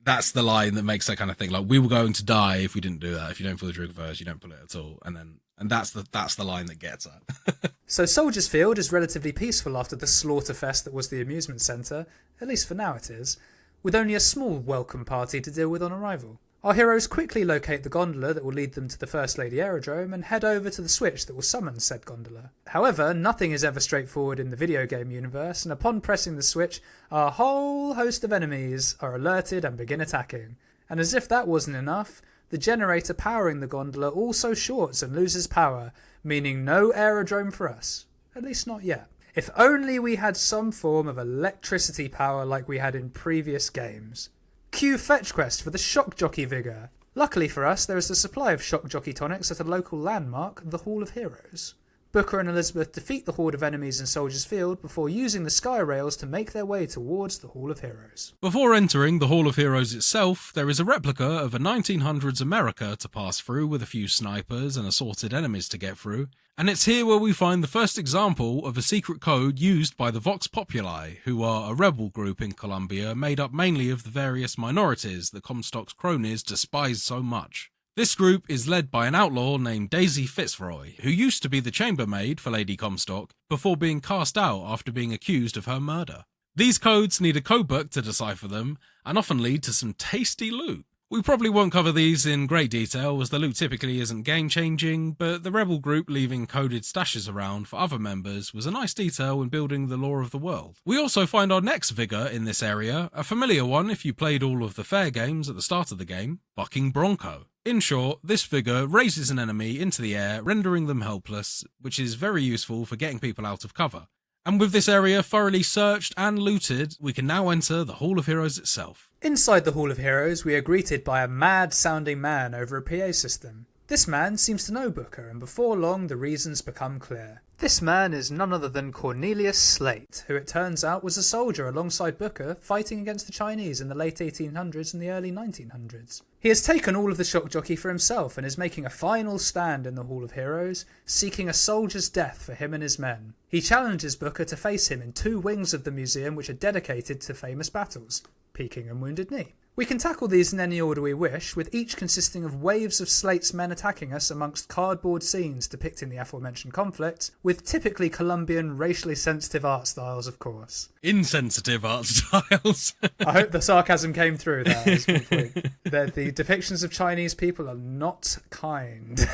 That's the line that makes her kind of think like, we were going to die if we didn't do that. If you don't pull the trigger first, you don't pull it at all. And that's the line that gets her. So Soldiers Field is relatively peaceful after the slaughter fest that was the amusement centre, at least for now it is, with only a small welcome party to deal with on arrival. Our heroes quickly locate the gondola that will lead them to the First Lady Aerodrome and head over to the switch that will summon said gondola. However, nothing is ever straightforward in the video game universe, and upon pressing the switch, a whole host of enemies are alerted and begin attacking. And as if that wasn't enough, the generator powering the gondola also shorts and loses power, meaning no aerodrome for us. At least not yet. If only we had some form of electricity power like we had in previous games. Cue fetch quest for the Shock Jockey Vigor. Luckily for us, there is a supply of Shock Jockey tonics at a local landmark, the Hall of Heroes. Booker and Elizabeth defeat the horde of enemies in Soldiers Field before using the sky rails to make their way towards the Hall of Heroes. Before entering the Hall of Heroes itself, there is a replica of a 1900s America to pass through with a few snipers and assorted enemies to get through, and it's here where we find the first example of a secret code used by the Vox Populi, who are a rebel group in Columbia made up mainly of the various minorities that Comstock's cronies despise so much. This group is led by an outlaw named Daisy Fitzroy, who used to be the chambermaid for Lady Comstock before being cast out after being accused of her murder. These codes need a codebook to decipher them, and often lead to some tasty loot. We probably won't cover these in great detail, as the loot typically isn't game-changing, but the rebel group leaving coded stashes around for other members was a nice detail in building the lore of the world. We also find our next vigor in this area, a familiar one if you played all of the fair games at the start of the game, Bucking Bronco. In short, this vigor raises an enemy into the air, rendering them helpless, which is very useful for getting people out of cover. And with this area thoroughly searched and looted, we can now enter the Hall of Heroes itself. Inside the Hall of Heroes, we are greeted by a mad-sounding man over a PA system. This man seems to know Booker, and before long the reasons become clear. This man is none other than Cornelius Slate, who it turns out was a soldier alongside Booker fighting against the Chinese in the late 1800s and the early 1900s. He has taken all of the shock jockey for himself and is making a final stand in the Hall of Heroes, seeking a soldier's death for him and his men. He challenges Booker to face him in two wings of the museum which are dedicated to famous battles. peaking and wounded knee. We can tackle these in any order we wish, with each consisting of waves of Slate's men attacking us amongst cardboard scenes depicting the aforementioned conflict, with typically Colombian racially sensitive art styles, of course. Insensitive art styles. I hope the sarcasm came through there. That's my point. The depictions of Chinese people are not kind.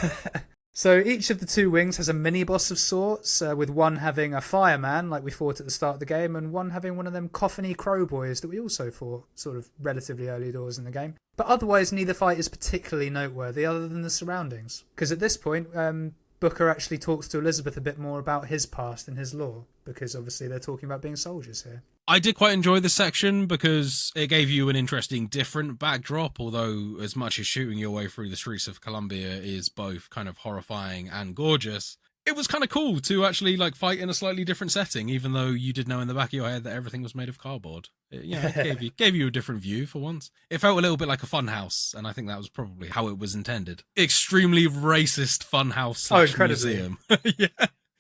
So each of the two wings has a mini-boss of sorts, with one having a fireman, like we fought at the start of the game, and one having one of them coffin-y crow boys that we also fought sort of relatively early doors in the game. But otherwise, neither fight is particularly noteworthy other than the surroundings. Because at this point, Booker actually talks to Elizabeth a bit more about his past and his lore, because obviously they're talking about being soldiers here. I did quite enjoy this section because it gave you an interesting, different backdrop, although as much as shooting your way through the streets of Colombia is both kind of horrifying and gorgeous, it was kind of cool to actually like fight in a slightly different setting, even though you did know in the back of your head that everything was made of cardboard. It gave you a different view for once. It felt a little bit like a funhouse, and I think that was probably how it was intended. Extremely racist funhouse / museum. Yeah.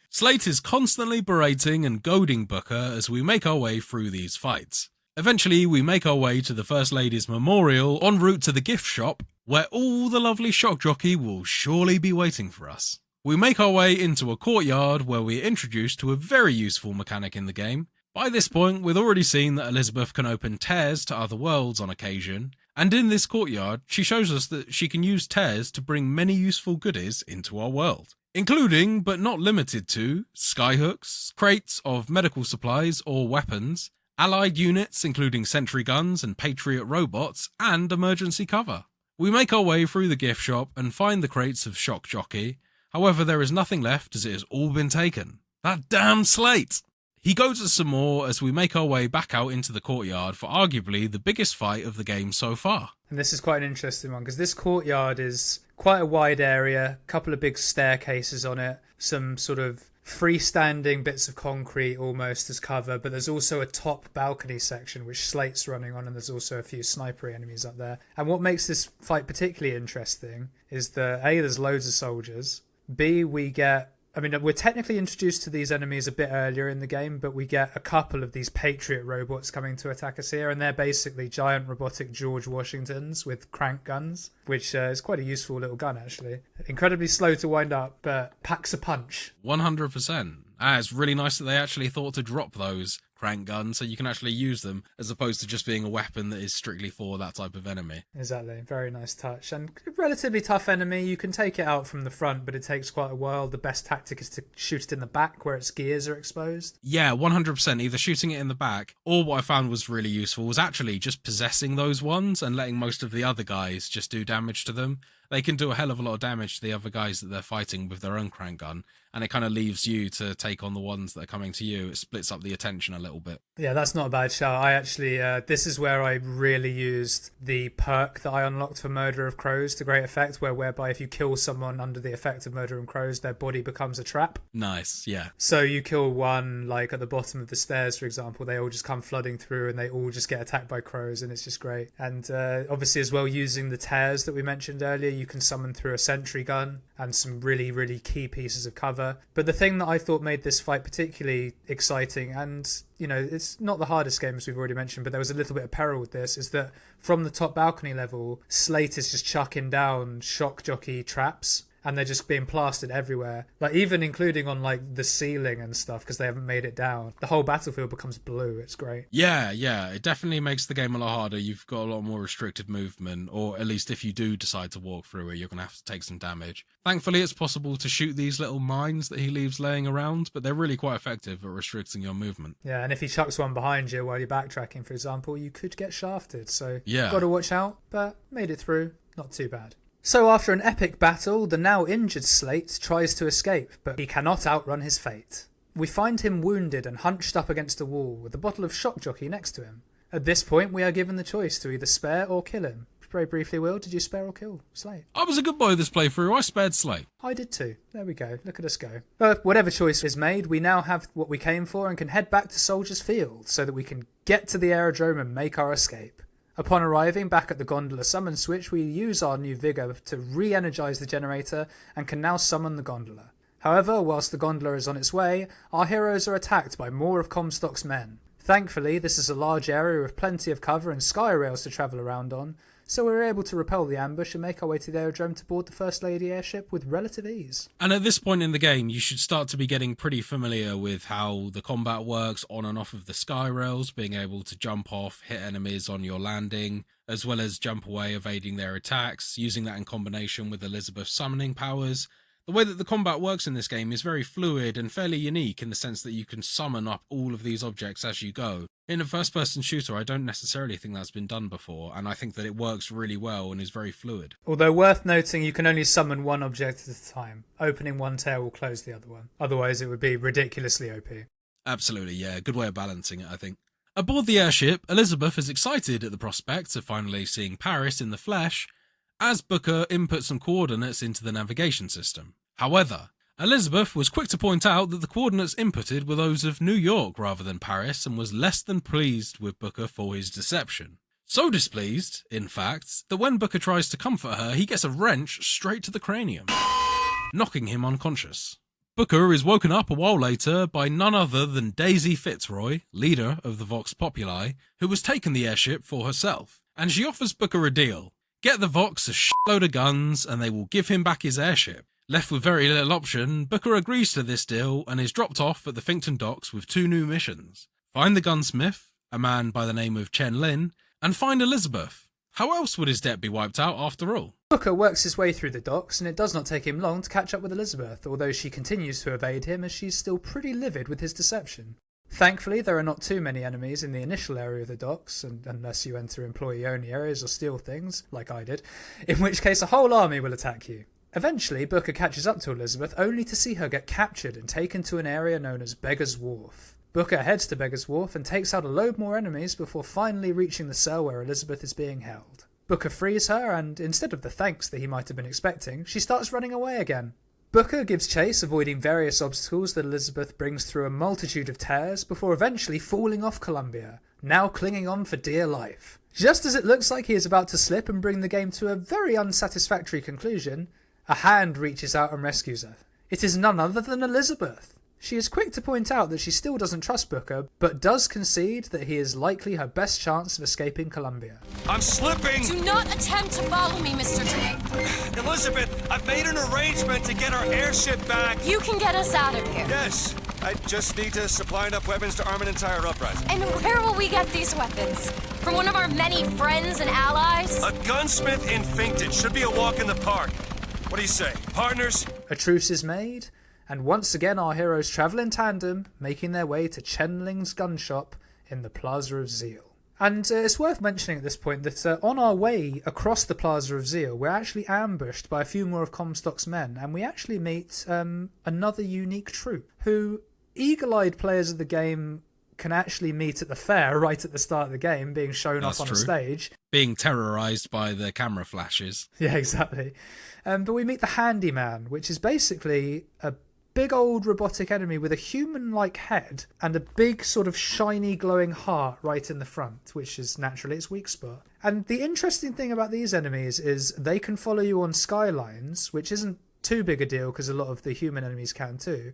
Slate is constantly berating and goading Booker as we make our way through these fights. Eventually, we make our way to the First Lady's memorial en route to the gift shop, where all the lovely shock jockey will surely be waiting for us. We make our way into a courtyard where we are introduced to a very useful mechanic in the game. By this point, we've already seen that Elizabeth can open tears to other worlds on occasion, and in this courtyard, she shows us that she can use tears to bring many useful goodies into our world, including, but not limited to, skyhooks, crates of medical supplies or weapons, allied units including sentry guns and Patriot robots, and emergency cover. We make our way through the gift shop and find the crates of shock jockey. However, there is nothing left as it has all been taken. That damn Slate! He goads us some more as we make our way back out into the courtyard for arguably the biggest fight of the game so far. And this is quite an interesting one, because this courtyard is quite a wide area, a couple of big staircases on it, some sort of freestanding bits of concrete almost as cover, but there's also a top balcony section which Slate's running on, and there's also a few sniper enemies up there. And what makes this fight particularly interesting is that A, there's loads of soldiers, B, we're technically introduced to these enemies a bit earlier in the game, but we get a couple of these Patriot robots coming to attack us here, and they're basically giant robotic George Washingtons with crank guns, which is quite a useful little gun, actually. Incredibly slow to wind up, but packs a punch. 100%. It's really nice that they actually thought to drop those crank guns so you can actually use them, as opposed to just being a weapon that is strictly for that type of enemy. Exactly. Very nice touch. And relatively tough enemy. You can take it out from the front, but it takes quite a while. The best tactic is to shoot it in the back where its gears are exposed. Yeah, 100%. Either shooting it in the back, or what I found was really useful was actually just possessing those ones and letting most of the other guys just do damage to them. They can do a hell of a lot of damage to the other guys that they're fighting with their own crank gun, and it kind of leaves you to take on the ones that are coming to you. It splits up the attention a little bit. Yeah, that's not a bad shout. I actually, this is where I really used the perk that I unlocked for Murder of Crows to great effect, whereby if you kill someone under the effect of Murder of Crows, their body becomes a trap. Nice, yeah. So you kill one, like at the bottom of the stairs, for example, they all just come flooding through and they all just get attacked by crows, and it's just great. And obviously as well, using the tears that we mentioned earlier, you can summon through a sentry gun and some really, really key pieces of cover. But the thing that I thought made this fight particularly exciting, and it's not the hardest game as we've already mentioned, but there was a little bit of peril with this, is that from the top balcony level, Slate is just chucking down shock jockey traps, and they're just being plastered everywhere, like even including on like the ceiling and stuff, because they haven't made it down. The whole battlefield becomes blue. It's great. Yeah, it definitely makes the game a lot harder. You've got a lot more restricted movement, or at least if you do decide to walk through it, you're going to have to take some damage. Thankfully, it's possible to shoot these little mines that he leaves laying around, but they're really quite effective at restricting your movement. Yeah, and if he chucks one behind you while you're backtracking, for example, you could get shafted. So yeah, got to watch out, but made it through. Not too bad. So after an epic battle, the now injured Slate tries to escape, but he cannot outrun his fate. We find him wounded and hunched up against a wall with a bottle of shock jockey next to him. At this point, we are given the choice to either spare or kill him. Very briefly, Will, did you spare or kill Slate? I was a good boy this playthrough. I spared Slate. I did too. There we go. Look at us go. But whatever choice is made, we now have what we came for and can head back to Soldiers Field so that we can get to the aerodrome and make our escape. Upon arriving back at the gondola summon switch, we use our new vigour to re-energise the generator and can now summon the gondola. However, whilst the gondola is on its way, our heroes are attacked by more of Comstock's men. Thankfully, this is a large area with plenty of cover and sky rails to travel around on, so we were able to repel the ambush and make our way to the aerodrome to board the First Lady airship with relative ease. And at this point in the game, you should start to be getting pretty familiar with how the combat works on and off of the sky rails, being able to jump off, hit enemies on your landing, as well as jump away, evading their attacks, using that in combination with Elizabeth's summoning powers. The way that the combat works in this game is very fluid and fairly unique in the sense that you can summon up all of these objects as you go. In a first-person shooter, I don't necessarily think that's been done before, and I think that it works really well and is very fluid. Although worth noting, you can only summon one object at a time. Opening one tail will close the other one. Otherwise, it would be ridiculously OP. Absolutely, yeah. Good way of balancing it, I think. Aboard the airship, Elizabeth is excited at the prospect of finally seeing Paris in the flesh, as Booker inputs some coordinates into the navigation system. However, Elizabeth was quick to point out that the coordinates inputted were those of New York rather than Paris, and was less than pleased with Booker for his deception. So displeased, in fact, that when Booker tries to comfort her, he gets a wrench straight to the cranium, knocking him unconscious. Booker is woken up a while later by none other than Daisy Fitzroy, leader of the Vox Populi, who has taken the airship for herself, and she offers Booker a deal. Get the Vox a shitload of guns and they will give him back his airship. Left with very little option, Booker agrees to this deal and is dropped off at the Finkton docks with 2 new missions. Find the gunsmith, a man by the name of Chen Lin, and find Elizabeth. How else would his debt be wiped out after all? Booker works his way through the docks, and it does not take him long to catch up with Elizabeth, although she continues to evade him as she's still pretty livid with his deception. Thankfully, there are not too many enemies in the initial area of the docks, and unless you enter employee-only areas or steal things, like I did, in which case a whole army will attack you. Eventually, Booker catches up to Elizabeth, only to see her get captured and taken to an area known as Beggar's Wharf. Booker heads to Beggar's Wharf and takes out a load more enemies before finally reaching the cell where Elizabeth is being held. Booker frees her, and instead of the thanks that he might have been expecting, she starts running away again. Booker gives chase, avoiding various obstacles that Elizabeth brings through a multitude of tears before eventually falling off Columbia, now clinging on for dear life. Just as it looks like he is about to slip and bring the game to a very unsatisfactory conclusion, a hand reaches out and rescues her. It is none other than Elizabeth. She is quick to point out that she still doesn't trust Booker, but does concede that he is likely her best chance of escaping Columbia. I'm slipping! Do not attempt to follow me, Mr. J. Elizabeth, I've made an arrangement to get our airship back. You can get us out of here. Yes, I just need to supply enough weapons to arm an entire uprising. And where will we get these weapons? From one of our many friends and allies? A gunsmith in Finkton should be a walk in the park. What do you say, partners? A truce is made, and once again our heroes travel in tandem, making their way to Chen Ling's gun shop in the Plaza of Zeal. And it's worth mentioning at this point that on our way across the Plaza of Zeal, we're actually ambushed by a few more of Comstock's men, and we actually meet another unique troop, who eagle-eyed players of the game can actually meet at the fair right at the start of the game, being shown off on a stage. Being terrorised by the camera flashes. Yeah, exactly. But we meet the Handyman, which is basically a big old robotic enemy with a human-like head and a big sort of shiny glowing heart right in the front, which is naturally its weak spot. And the interesting thing about these enemies is they can follow you on skylines, which isn't too big a deal because a lot of the human enemies can too.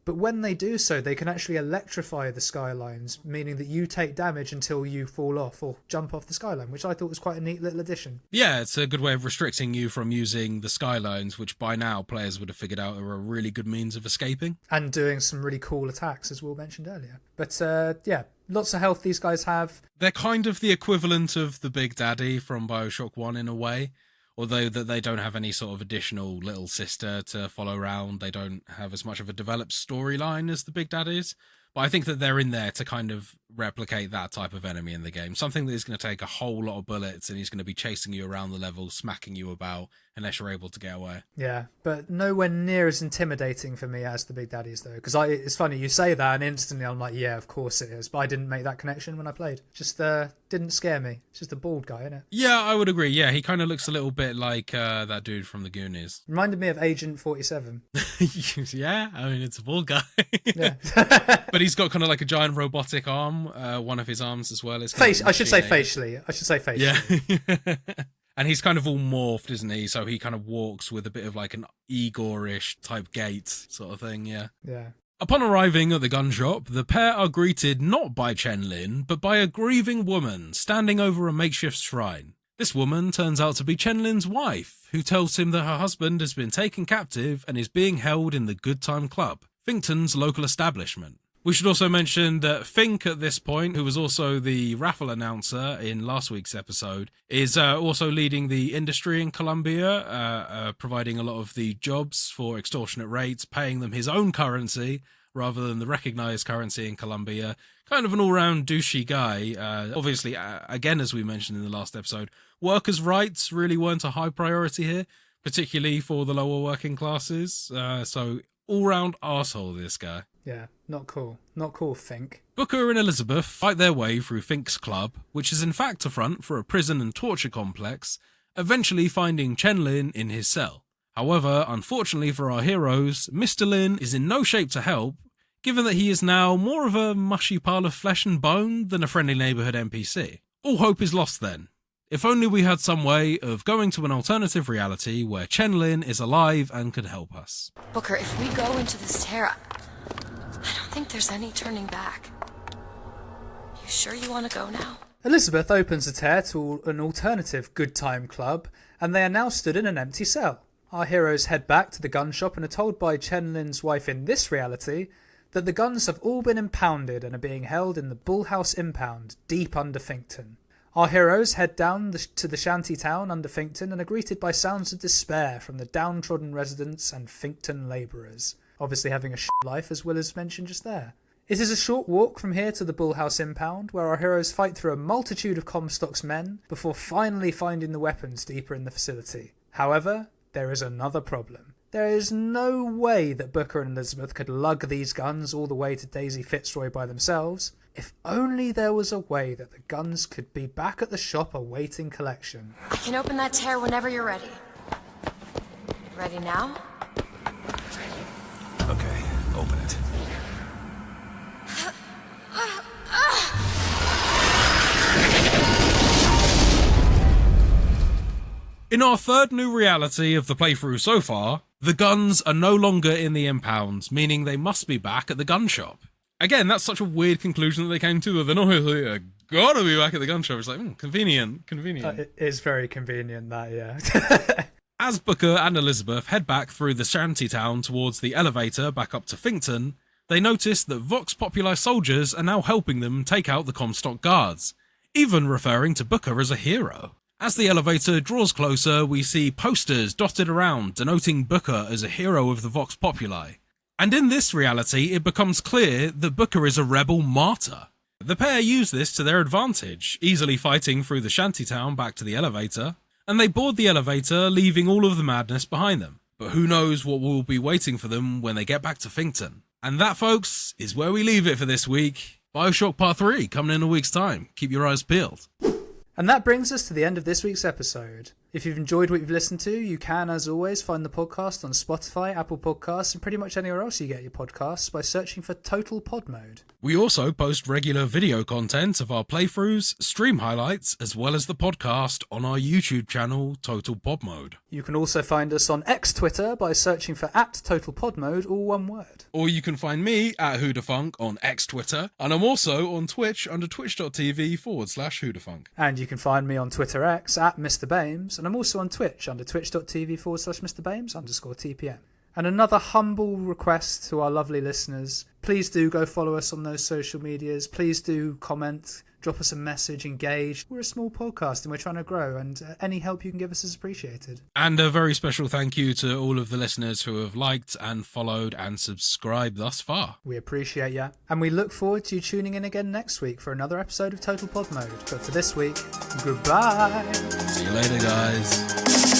But when they do so, they can actually electrify the skylines, meaning that you take damage until you fall off or jump off the skyline, which I thought was quite a neat little addition. Yeah, it's a good way of restricting you from using the skylines, which by now players would have figured out are a really good means of escaping. And doing some really cool attacks, as Will mentioned earlier. But yeah, lots of health these guys have. They're kind of the equivalent of the Big Daddy from Bioshock 1 in a way. Although that they don't have any sort of additional little sister to follow around, they don't have as much of a developed storyline as the Big Daddies. But I think that they're in there to kind of replicate that type of enemy in the game. Something that is going to take a whole lot of bullets and he's going to be chasing you around the level, smacking you about, unless you're able to get away. Yeah, but nowhere near as intimidating for me as the Big Daddies, though. Because it's funny, you say that and instantly I'm like, yeah, of course it is. But I didn't make that connection when I played. Just didn't scare me. It's just a bald guy, isn't it? Yeah, I would agree. Yeah, he kind of looks a little bit like that dude from the Goonies. Reminded me of Agent 47. Yeah, I mean, it's a bald guy. Yeah. But he's got kind of like a giant robotic arm. One of his arms as well. I should say facially. Yeah. And he's kind of all morphed, isn't he? So he kind of walks with a bit of like an Igor-ish type gait sort of thing, yeah. Yeah. Upon arriving at the gun shop, the pair are greeted not by Chen Lin, but by a grieving woman standing over a makeshift shrine. This woman turns out to be Chen Lin's wife, who tells him that her husband has been taken captive and is being held in the Good Time Club, Finkton's local establishment. We should also mention that Fink at this point, who was also the raffle announcer in last week's episode, is also leading the industry in Colombia, providing a lot of the jobs for extortionate rates, paying them his own currency rather than the recognised currency in Colombia. Kind of an all-round douchey guy. Obviously, again, as we mentioned in the last episode, workers' rights really weren't a high priority here, particularly for the lower working classes. So all-round arsehole, this guy. Yeah, not cool. Not cool, Fink. Booker and Elizabeth fight their way through Fink's club, which is in fact a front for a prison and torture complex, eventually finding Chen Lin in his cell. However, unfortunately for our heroes, Mr. Lin is in no shape to help, given that he is now more of a mushy pile of flesh and bone than a friendly neighbourhood NPC. All hope is lost then. If only we had some way of going to an alternative reality where Chen Lin is alive and could help us. Booker, if we go into this tear, I don't think there's any turning back. You sure you want to go now? Elizabeth opens the tear to an alternative Good Time Club, and they are now stood in an empty cell. Our heroes head back to the gun shop and are told by Chen Lin's wife in this reality that the guns have all been impounded and are being held in the Bullhouse Impound, deep under Finkton. Our heroes head down to the shanty town under Finkton and are greeted by sounds of despair from the downtrodden residents and Finkton labourers, obviously having a shit life as Will has mentioned just there. It is a short walk from here to the Bullhouse Impound, where our heroes fight through a multitude of Comstock's men before finally finding the weapons deeper in the facility. However, there is another problem. There is no way that Booker and Elizabeth could lug these guns all the way to Daisy Fitzroy by themselves. If only there was a way that the guns could be back at the shop awaiting collection. I can open that tear whenever you're ready. Ready now? Okay, open it. In our third new reality of the playthrough so far, the guns are no longer in the impounds, meaning they must be back at the gun shop. Again, that's such a weird conclusion that they came to, that they're not really gotta be back at the gun shop. It's like, convenient. It is very convenient, that, yeah. As Booker and Elizabeth head back through the shanty town towards the elevator back up to Finkton, they notice that Vox Populi soldiers are now helping them take out the Comstock guards, even referring to Booker as a hero. As the elevator draws closer, we see posters dotted around denoting Booker as a hero of the Vox Populi. And in this reality, it becomes clear that Booker is a rebel martyr. The pair use this to their advantage, easily fighting through the shantytown back to the elevator, and they board the elevator, leaving all of the madness behind them. But who knows what will be waiting for them when they get back to Finkton. And that, folks, is where we leave it for this week. Bioshock Part 3 coming in a week's time. Keep your eyes peeled. And that brings us to the end of this week's episode. If you've enjoyed what you've listened to, you can, as always, find the podcast on Spotify, Apple Podcasts, and pretty much anywhere else you get your podcasts by searching for Total Pod Mode. We also post regular video content of our playthroughs, stream highlights, as well as the podcast on our YouTube channel, Total Pod Mode. You can also find us on X Twitter by searching for @TotalPodMode, all one word. Or you can find me at whodahfunk on X Twitter, and I'm also on Twitch under twitch.tv/whodahfunk. And you can find me on Twitter X @MrBames, and I'm also on Twitch under twitch.tv/MrBames_TPM. And another humble request to our lovely listeners, please do go follow us on those social medias. Please do comment, drop us a message, engage. We're a small podcast and we're trying to grow, and any help you can give us is appreciated. And a very special thank you to all of the listeners who have liked and followed and subscribed thus far. We appreciate ya. And we look forward to you tuning in again next week for another episode of Total Pod Mode. But for this week, goodbye. See you later, guys.